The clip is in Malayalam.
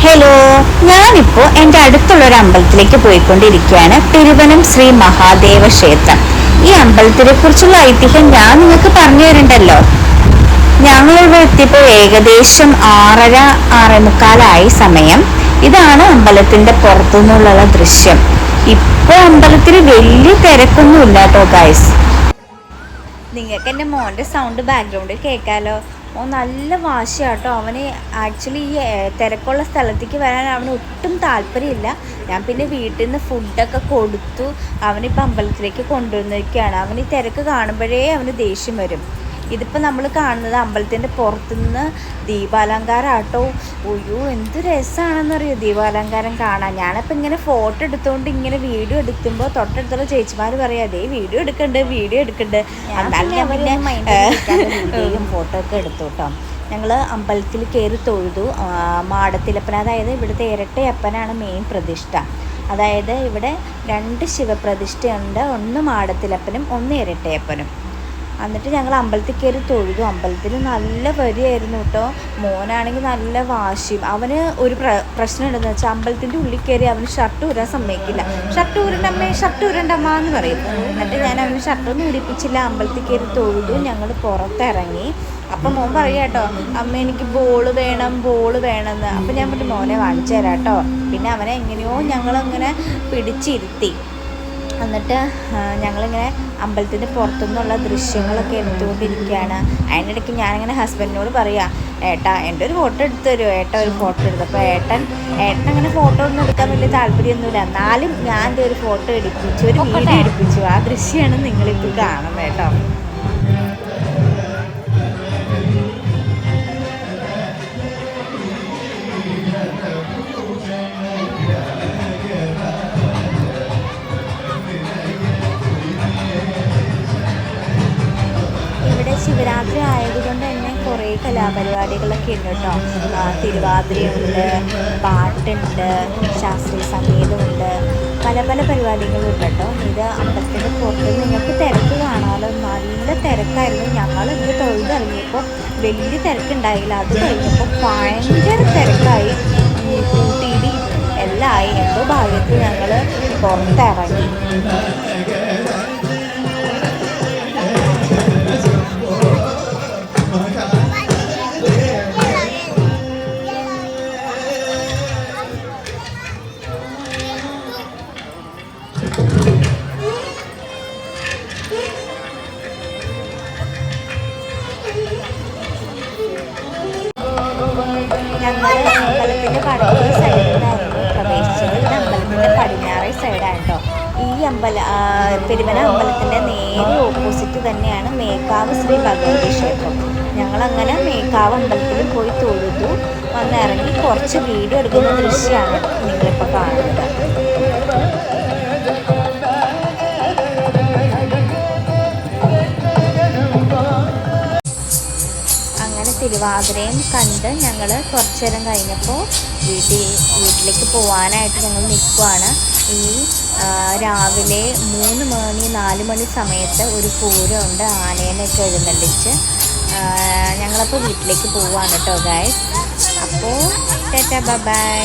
ഹലോ, ഞാനിപ്പോൾ എൻ്റെ അടുത്തുള്ളൊരു അമ്പലത്തിലേക്ക് പോയിക്കൊണ്ടിരിക്കുകയാണ്. പെരുവനം ശ്രീ മഹാദേവ ക്ഷേത്രം. ഈ അമ്പലത്തിനെ കുറിച്ചുള്ള ഐതിഹ്യം ഞാൻ നിങ്ങൾക്ക് പറഞ്ഞു തരണ്ടല്ലോ. ഞങ്ങളിവിടെ എത്തിയപ്പോൾ ഏകദേശം 6:30, 6:45 സമയം. ഇതാണ് അമ്പലത്തിന്റെ പുറത്തുനിന്നുള്ള ദൃശ്യം. ഇപ്പോൾ അമ്പലത്തിൽ വലിയ തിരക്കൊന്നുമില്ല കേട്ടോ ഗൈസ്. നിങ്ങൾക്ക് എൻ്റെ മോൻ്റെ സൗണ്ട് ബാക്ക്ഗ്രൗണ്ടിൽ കേൾക്കാമല്ലോ. ഓ നല്ല വാശിയാട്ടോ. അവന് ആക്ച്വലി ഈ തിരക്കുള്ള സ്ഥലത്തേക്ക് വരാൻ അവന് ഒട്ടും താല്പര്യമില്ല. ഞാൻ പിന്നെ വീട്ടിൽ നിന്ന് ഫുഡൊക്കെ കൊടുത്തു അവനിപ്പോൾ അമ്പലത്തിലേക്ക് കൊണ്ടുവന്നിരിക്കുകയാണ്. അവന് ഈ തിരക്ക് കാണുമ്പോഴേ അവന് ദേഷ്യം വരും. ഇതിപ്പോൾ നമ്മൾ കാണുന്നത് അമ്പലത്തിൻ്റെ പുറത്തുനിന്ന് ദീപാലങ്കാരം ആട്ടോ. ഒയ്യോ എന്ത് രസമാണെന്നറിയോ ദീപാലങ്കാരം കാണാൻ. ഞാനപ്പോൾ ഇങ്ങനെ ഫോട്ടോ എടുത്തുകൊണ്ട് ഇങ്ങനെ വീഡിയോ എടുക്കുമ്പോൾ തൊട്ടടുത്തുള്ള ചേച്ചിമാർ പറയാം അതേ വീഡിയോ എടുക്കണ്ട്. എന്നാലും ഞാൻ പിന്നെ ഫോട്ടോ ഒക്കെ എടുത്തു കേട്ടോ. ഞങ്ങൾ അമ്പലത്തിൽ കയറി തൊഴുതു. മാടത്തിലപ്പൻ, അതായത് ഇവിടുത്തെ ഇരട്ടയപ്പനാണ് മെയിൻ പ്രതിഷ്ഠ. അതായത് ഇവിടെ 2 ശിവപ്രതിഷ്ഠയുണ്ട്, ഒന്ന് മാടത്തിലപ്പനും ഒന്ന് ഇരട്ടയപ്പനും. എന്നിട്ട് ഞങ്ങൾ അമ്പലത്തിൽ കയറി തൊഴുതു. അമ്പലത്തിൽ നല്ല വരിയായിരുന്നു കേട്ടോ. മോനാണെങ്കിൽ നല്ല വാശിയും. അവന് ഒരു പ്രശ്നം ഉണ്ടെന്ന് വെച്ചാൽ അമ്പലത്തിൻ്റെ ഉള്ളിൽ കയറി അവന് ഷർട്ട് ഊരാൻ സമ്മതിക്കില്ല. ഷർട്ട് ഊരണ്ടമ്മ എന്ന് പറയും. എന്നിട്ട് ഞാൻ അവന് ഷർട്ടൊന്നും ഉടിപ്പിച്ചില്ല. അമ്പലത്തിൽ കയറി തൊഴുതു. ഞങ്ങൾ പുറത്തിറങ്ങി. അപ്പം മോൻ പറയാം കേട്ടോ, അമ്മ എനിക്ക് ബോള് വേണമെന്ന്. അപ്പം ഞാൻ പറഞ്ഞു മോനെ വാങ്ങിച്ചു തരാം കേട്ടോ. പിന്നെ അവനെ എങ്ങനെയോ ഞങ്ങളങ്ങനെ പിടിച്ചിരുത്തി. എന്നിട്ട് ഞങ്ങളിങ്ങനെ അമ്പലത്തിൻ്റെ പുറത്തുനിന്നുള്ള ദൃശ്യങ്ങളൊക്കെ എടുത്തുകൊണ്ടിരിക്കുകയാണ്. അതിനിടയ്ക്ക് ഞാനിങ്ങനെ ഹസ്ബൻഡിനോട് പറയാം, ഏട്ടാ എൻ്റെ ഒരു ഫോട്ടോ എടുത്തു തരുമോ? ഏട്ടൻ ഒരു ഫോട്ടോ എടുത്തു. അപ്പോൾ ഏട്ടൻ അങ്ങനെ ഫോട്ടോ ഒന്നും എടുക്കാൻ വലിയ താല്പര്യമൊന്നുമില്ല. എന്നാലും ഞാൻ എൻ്റെ ഒരു ഫോട്ടോ എടുപ്പിച്ചു, ഒരു വീഡിയോ എടുപ്പിച്ചു. ആ ദൃശ്യമാണ് നിങ്ങളിപ്പോൾ കാണുന്നത് കേട്ടോ. ശിവരാത്രി ആയതുകൊണ്ട് തന്നെ കുറേ കലാപരിപാടികളൊക്കെ ഉണ്ട് കേട്ടോ. തിരുവാതിരയുണ്ട്, പാട്ടുണ്ട്, ശാസ്ത്രീയ സംഗീതമുണ്ട്, പല പരിപാടികളുണ്ട് കേട്ടോ. ഇത് അമ്പലത്തിൻ്റെ പുറത്ത് നിങ്ങൾക്ക് തിരക്ക് കാണാമല്ലോ. നല്ല തിരക്കായിരുന്നു. ഞങ്ങൾ ഇത് തൊഴുതിറങ്ങിയപ്പോൾ വലിയ തിരക്കുണ്ടായില്ല. അത് കഴിഞ്ഞപ്പോൾ ഭയങ്കര തിരക്കായി. കൂട്ടിയിടി എല്ലാം ആയി. എന്തോ ഭാഗ്യത്തിൽ ഞങ്ങൾ പുറത്തിറങ്ങി. ഞങ്ങൾ അമ്പലത്തിൻ്റെ വടക്കേ സൈഡിലായിരുന്നു പ്രവേശിച്ചത്. ഇത് അമ്പലത്തിൻ്റെ പടിഞ്ഞാറേ സൈഡാണ് കേട്ടോ. ഈ പെരുവന അമ്പലത്തിൻ്റെ നേരെ ഓപ്പോസിറ്റ് തന്നെയാണ് മേക്കാവ് ശ്രീ ഭഗവതി ക്ഷേത്രം. ഞങ്ങളങ്ങനെ മേക്കാവ് അമ്പലത്തിൽ പോയി തൊഴുതു വന്നിറങ്ങി കുറച്ച് വീഡിയോ എടുക്കുന്ന ദൃശ്യമാണ് നിങ്ങളിപ്പോൾ കാണുന്നത്. തിരുവാതിരയും കണ്ട് ഞങ്ങൾ കുറച്ചു നേരം കഴിഞ്ഞപ്പോൾ വീട്ടിലേക്ക് പോകാനായിട്ട് ഞങ്ങൾ നിൽക്കുവാണ്. ഈ രാവിലെ 3 മണി 4 മണി സമയത്ത് ഒരു പൂരമുണ്ട്. ആനേനെയൊക്കെ എഴുന്നള്ളിച്ച് ഞങ്ങളപ്പോൾ വീട്ടിലേക്ക് പോവാണ് കേട്ടോ ഗൈസ്. അപ്പോൾ ടാറ്റാ ബൈ.